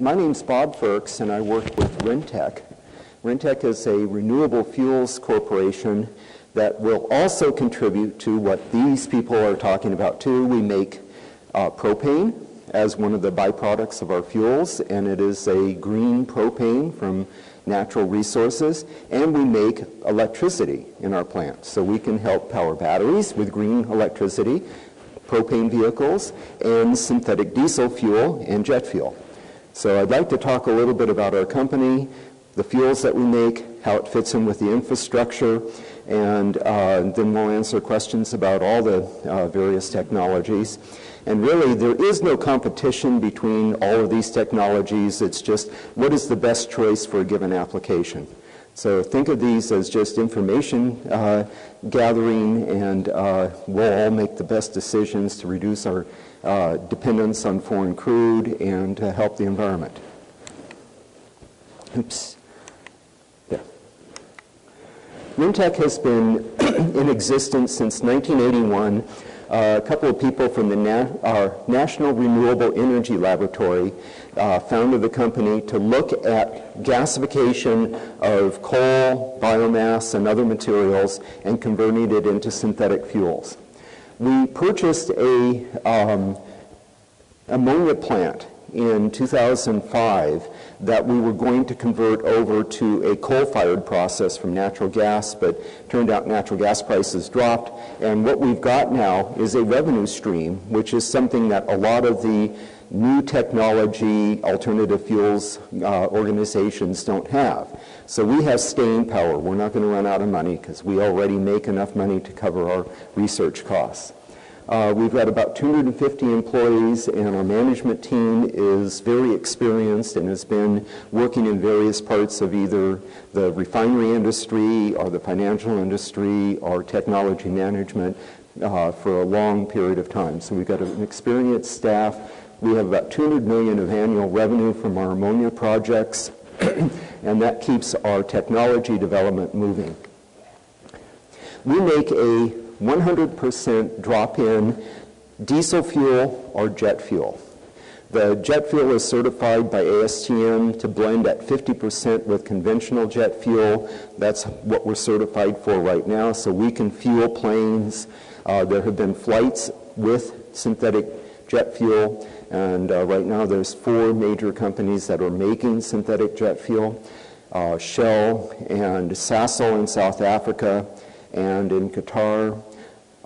My name's Bob Freerks, and I work with Rentech. Rentech is a renewable fuels corporation that will also contribute to what these people are talking about too. We make propane as one of the byproducts of our fuels, and it is a green propane from natural resources, and we make electricity in our plant. So we can help power batteries with green electricity, propane vehicles, and synthetic diesel fuel and jet fuel. So I'd like to talk a little bit about our company, the fuels that we make, how it fits in with the infrastructure, and then we'll answer questions about all the various technologies. And really, there is no competition between all of these technologies. It's just what is the best choice for a given application. So think of these as just information gathering, and we'll all make the best decisions to reduce our dependence on foreign crude and to help the environment. Oops. There. Rentech has been in existence since 1981. A couple of people from our National Renewable Energy Laboratory founded the company to look at gasification of coal, biomass, and other materials and converting it into synthetic fuels. We purchased a ammonia plant in 2005 that we were going to convert over to a coal-fired process from natural gas, but turned out natural gas prices dropped, and what we've got now is a revenue stream, which is something that a lot of the new technology alternative fuels organizations don't have. So we have staying power. We're not going to run out of money because we already make enough money to cover our research costs. We've got about 250 employees, and our management team is very experienced and has been working in various parts of either the refinery industry or the financial industry or technology management for a long period of time. So we've got an experienced staff. We have about $200 million of annual revenue from our ammonia projects, and that keeps our technology development moving. We make a 100% drop-in diesel fuel or jet fuel. The jet fuel is certified by ASTM to blend at 50% with conventional jet fuel. That's what we're certified for right now, so we can fuel planes. There have been flights with synthetic jet fuel, and right now there's 4 major companies that are making synthetic jet fuel, Shell and Sasol in South Africa, and in Qatar,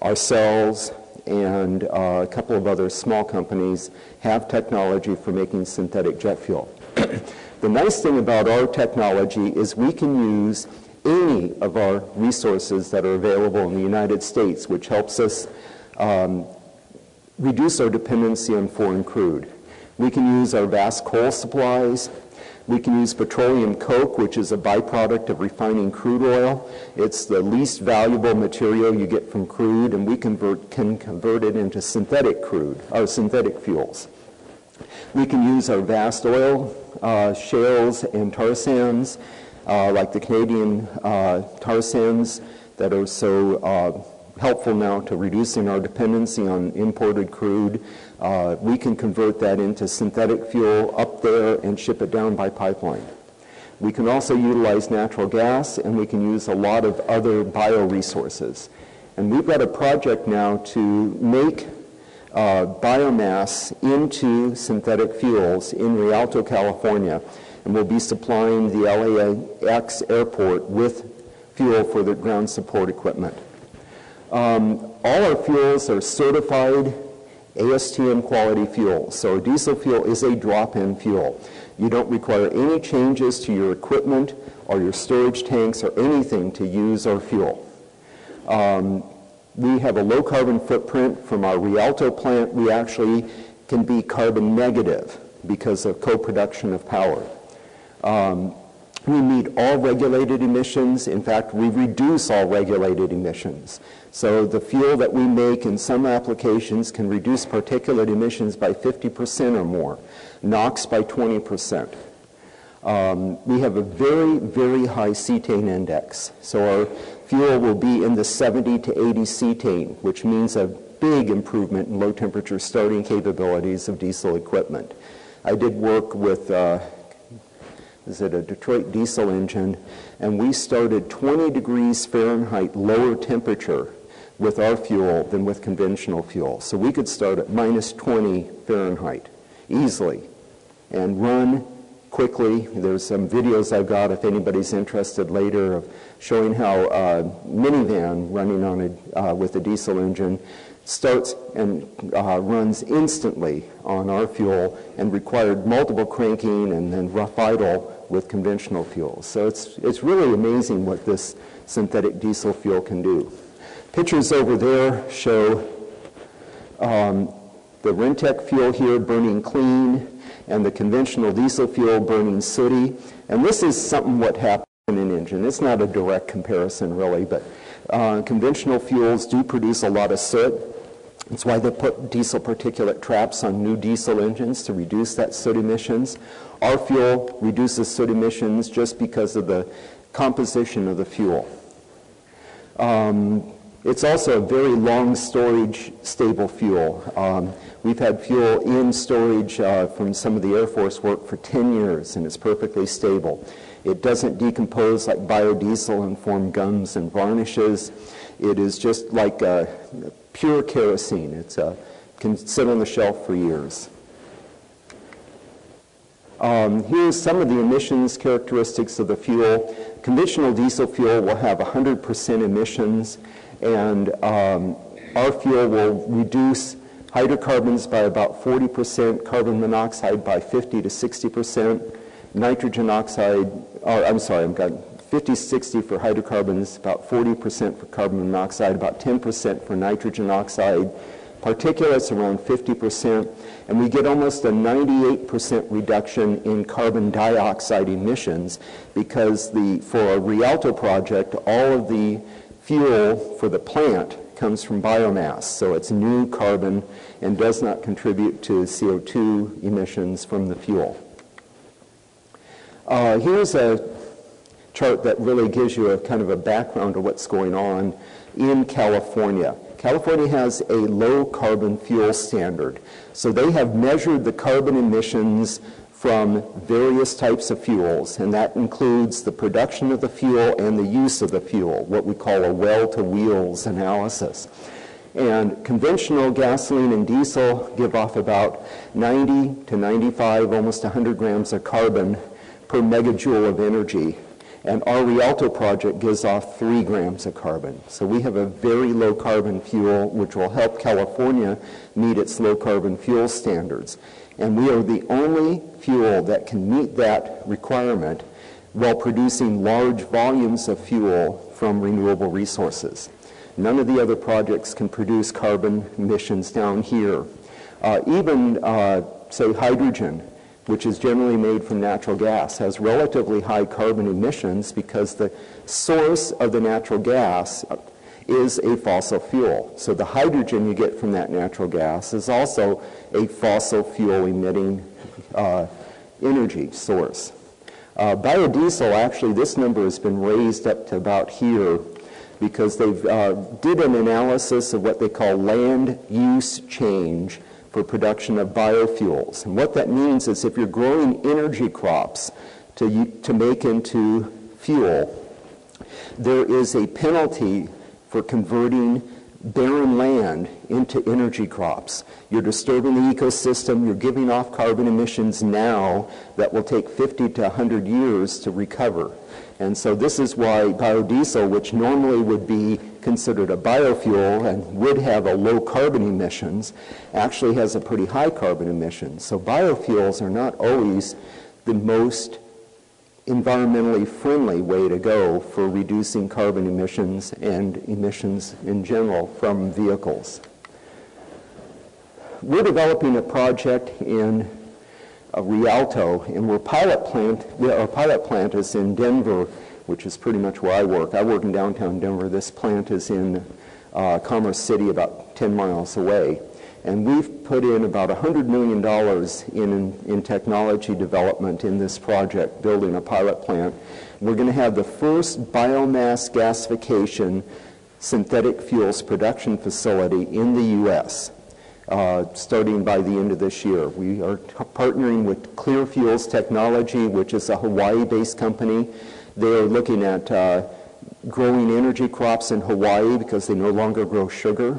ourselves and a couple of other small companies have technology for making synthetic jet fuel. The nice thing about our technology is we can use any of our resources that are available in the United States, which helps us reduce our dependency on foreign crude. We can use our vast coal supplies. We can use petroleum coke, which is a byproduct of refining crude oil. It's the least valuable material you get from crude, and we can convert it into synthetic crude, or synthetic fuels. We can use our vast oil shales and tar sands, like the Canadian tar sands that are so helpful now to reducing our dependency on imported crude. We can convert that into synthetic fuel up there and ship it down by pipeline. We can also utilize natural gas, and we can use a lot of other bioresources. And we've got a project now to make biomass into synthetic fuels in Rialto, California, and we'll be supplying the LAX airport with fuel for the ground support equipment. All our fuels are certified ASTM quality fuels. So diesel fuel is a drop-in fuel. You don't require any changes to your equipment or your storage tanks or anything to use our fuel. We have a low carbon footprint from our Rialto plant. We actually can be carbon negative because of co-production of power. We meet all regulated emissions. In fact, we reduce all regulated emissions. So the fuel that we make in some applications can reduce particulate emissions by 50% or more, NOx by 20%. We have a very, very high cetane index. So our fuel will be in the 70 to 80 cetane, which means a big improvement in low temperature starting capabilities of diesel equipment. I did work with, is it a Detroit diesel engine, and we started 20 degrees Fahrenheit lower temperature with our fuel than with conventional fuel. So we could start at minus 20 Fahrenheit easily and run quickly. There's some videos I've got if anybody's interested later of showing how a minivan running on with a diesel engine starts and runs instantly on our fuel and required multiple cranking and then rough idle with conventional fuel. So it's really amazing what this synthetic diesel fuel can do. Pictures over there show the Rentech fuel here burning clean and the conventional diesel fuel burning sooty. And this is something what happens in an engine. It's not a direct comparison really, but conventional fuels do produce a lot of soot. That's why they put diesel particulate traps on new diesel engines to reduce that soot emissions. Our fuel reduces soot emissions just because of the composition of the fuel. It's also a very long storage stable fuel. We've had fuel in storage from some of the Air Force work for 10 years, and it's perfectly stable. It doesn't decompose like biodiesel and form gums and varnishes. It is just like pure kerosene. It can sit on the shelf for years. Here's some of the emissions characteristics of the fuel. Conventional diesel fuel will have 100% emissions, and our fuel will reduce hydrocarbons by about 40%, carbon monoxide by 50 to 60%, nitrogen oxide, I'm sorry, I've got 50-60 for hydrocarbons, about 40% for carbon monoxide, about 10% for nitrogen oxide, particulates around 50%, and we get almost a 98% reduction in carbon dioxide emissions because for a Rialto project, all of the fuel for the plant comes from biomass, so it's new carbon and does not contribute to CO2 emissions from the fuel. Here's a chart that really gives you a kind of a background of what's going on in California. California has a low carbon fuel standard. So they have measured the carbon emissions from various types of fuels, and that includes the production of the fuel and the use of the fuel, what we call a well-to-wheels analysis. And conventional gasoline and diesel give off about 90 to 95, almost 100 grams of carbon per megajoule of energy. And our Rialto project gives off 3 grams of carbon. So we have a very low carbon fuel which will help California meet its low carbon fuel standards. And we are the only fuel that can meet that requirement while producing large volumes of fuel from renewable resources. None of the other projects can produce carbon emissions down here. Even, say, hydrogen, which is generally made from natural gas, has relatively high carbon emissions because the source of the natural gas is a fossil fuel. So the hydrogen you get from that natural gas is also a fossil fuel emitting energy source. Biodiesel, actually, this number has been raised up to about here because they've did an analysis of what they call land use change for production of biofuels. And what that means is if you're growing energy crops to make into fuel, there is a penalty for converting barren land into energy crops. You're disturbing the ecosystem, you're giving off carbon emissions now that will take 50 to 100 years to recover. And so this is why biodiesel, which normally would be considered a biofuel and would have a low carbon emissions, actually has a pretty high carbon emission. So biofuels are not always the most environmentally friendly way to go for reducing carbon emissions and emissions in general from vehicles. We're developing a project in Rialto, and our pilot plant is in Denver, which is pretty much where I work. I work in downtown Denver. This plant is in Commerce City, about 10 miles away. And we've put in about $100 million in technology development in this project, building a pilot plant. We're going to have the first biomass gasification synthetic fuels production facility in the U.S. starting by the end of this year. We are partnering with Clear Fuels Technology, which is a Hawaii-based company. They are looking at growing energy crops in Hawaii because they no longer grow sugar,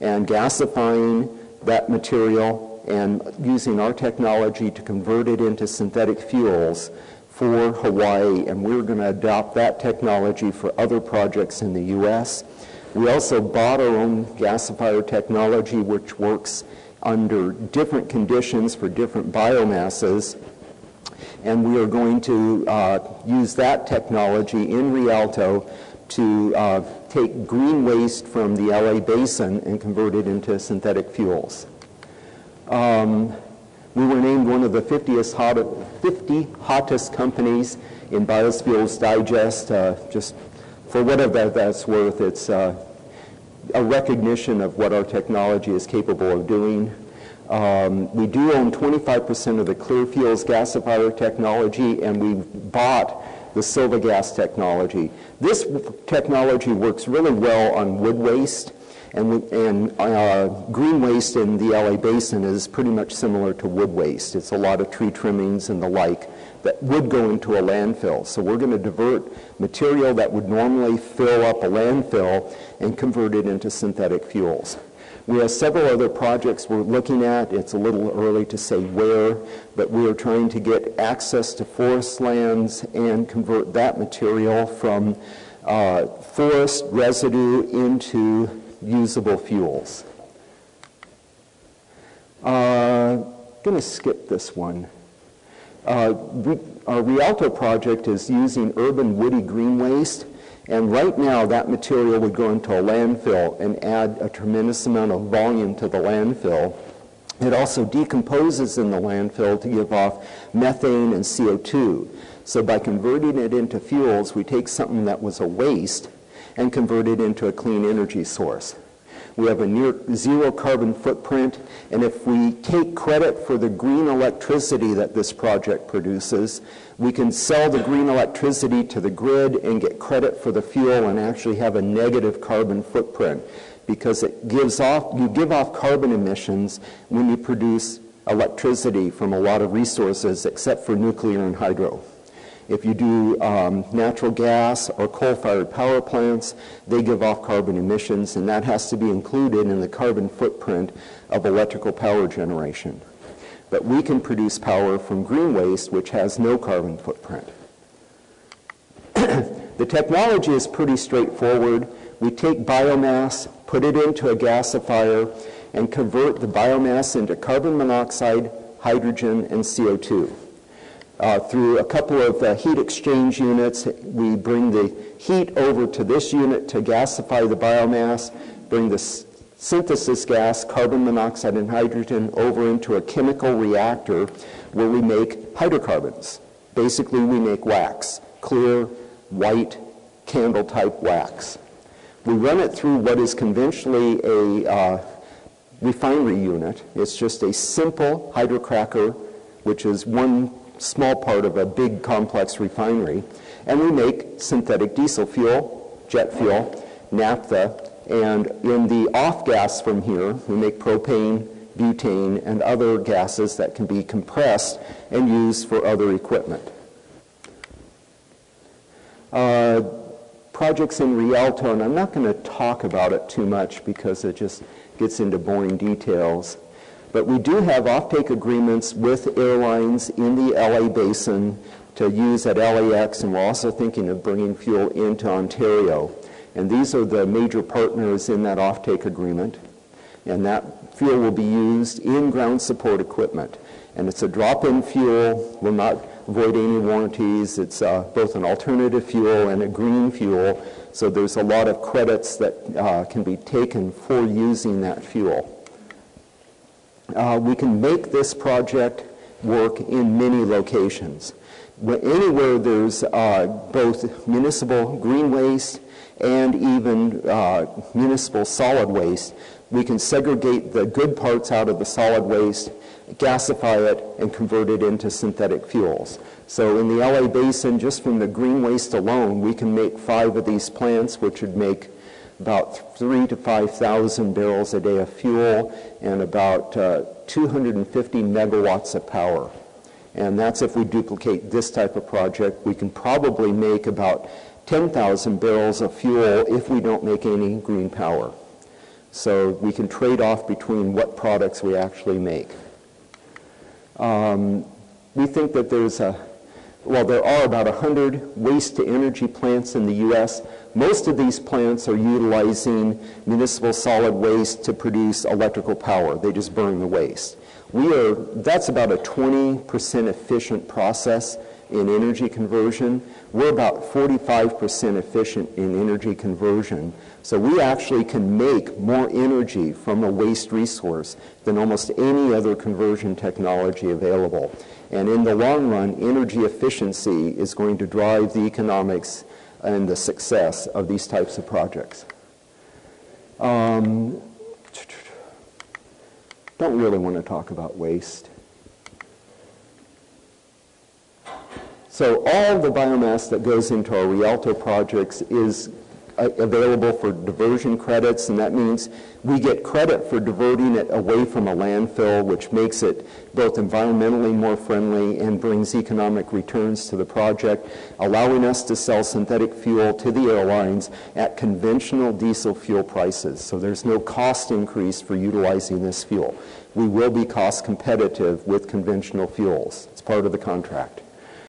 and gasifying that material and using our technology to convert it into synthetic fuels for Hawaii, and we're going to adopt that technology for other projects in the U.S. We also bought our own gasifier technology, which works under different conditions for different biomasses, and we are going to use that technology in Rialto to take green waste from the LA basin and convert it into synthetic fuels. We were named one of the 50 hottest companies in Biofuels Digest. Just for whatever that's worth, it's a recognition of what our technology is capable of doing. We do own 25% of the Clear Fuels gasifier technology, and we bought the Silva Gas technology. This technology works really well on wood waste, and green waste in the LA basin is pretty much similar to wood waste. It's a lot of tree trimmings and the like that would go into a landfill. So we're going to divert material that would normally fill up a landfill and convert it into synthetic fuels. We have several other projects we're looking at. It's a little early to say where, but we are trying to get access to forest lands and convert that material from forest residue into usable fuels. I'm going to skip this one. Our Rialto project is using urban woody green waste, and right now that material would go into a landfill and add a tremendous amount of volume to the landfill. It also decomposes in the landfill to give off methane and CO2. So by converting it into fuels, we take something that was a waste and convert it into a clean energy source. We have a near zero carbon footprint, and if we take credit for the green electricity that this project produces, we can sell the green electricity to the grid and get credit for the fuel and actually have a negative carbon footprint, because it gives off, you give off carbon emissions when you produce electricity from a lot of resources except for nuclear and hydro. If you do natural gas or coal-fired power plants, they give off carbon emissions, and that has to be included in the carbon footprint of electrical power generation. But we can produce power from green waste, which has no carbon footprint. The technology is pretty straightforward. We take biomass, put it into a gasifier, and convert the biomass into carbon monoxide, hydrogen, and CO2. Through a couple of heat exchange units, we bring the heat over to this unit to gasify the biomass, bring the synthesis gas, carbon monoxide and hydrogen, over into a chemical reactor where we make hydrocarbons. Basically, we make wax, clear, white, candle-type wax. We run it through what is conventionally a refinery unit. It's just a simple hydrocracker, which is one small part of a big complex refinery, and we make synthetic diesel fuel, jet fuel, naphtha, and in the off gas from here, we make propane, butane, and other gases that can be compressed and used for other equipment. Projects in Rialto, and I'm not going to talk about it too much because it just gets into boring details. But we do have offtake agreements with airlines in the LA basin to use at LAX, and we're also thinking of bringing fuel into Ontario. And these are the major partners in that offtake agreement. And that fuel will be used in ground support equipment. And it's a drop-in fuel, will not void any warranties. It's both an alternative fuel and a green fuel. So there's a lot of credits that can be taken for using that fuel. We can make this project work in many locations. Anywhere there's both municipal green waste and even municipal solid waste, we can segregate the good parts out of the solid waste, gasify it, and convert it into synthetic fuels. So in the LA basin, just from the green waste alone, we can make 5 of these plants, which would make about 3,000 to 5,000 barrels a day of fuel, and about 250 megawatts of power. And that's if we duplicate this type of project. We can probably make about 10,000 barrels of fuel if we don't make any green power. So we can trade off between what products we actually make. We think that there are about 100 waste-to-energy plants in the U.S. Most of these plants are utilizing municipal solid waste to produce electrical power. They just burn the waste. That's about a 20% efficient process in energy conversion. We're about 45% efficient in energy conversion. So we actually can make more energy from a waste resource than almost any other conversion technology available. And in the long run, energy efficiency is going to drive the economics and the success of these types of projects. Don't really want to talk about waste. So all the biomass that goes into our Rialto projects is available for diversion credits, and that means we get credit for diverting it away from a landfill, which makes it both environmentally more friendly and brings economic returns to the project, allowing us to sell synthetic fuel to the airlines at conventional diesel fuel prices. So there's no cost increase for utilizing this fuel. We will be cost competitive with conventional fuels. It's part of the contract.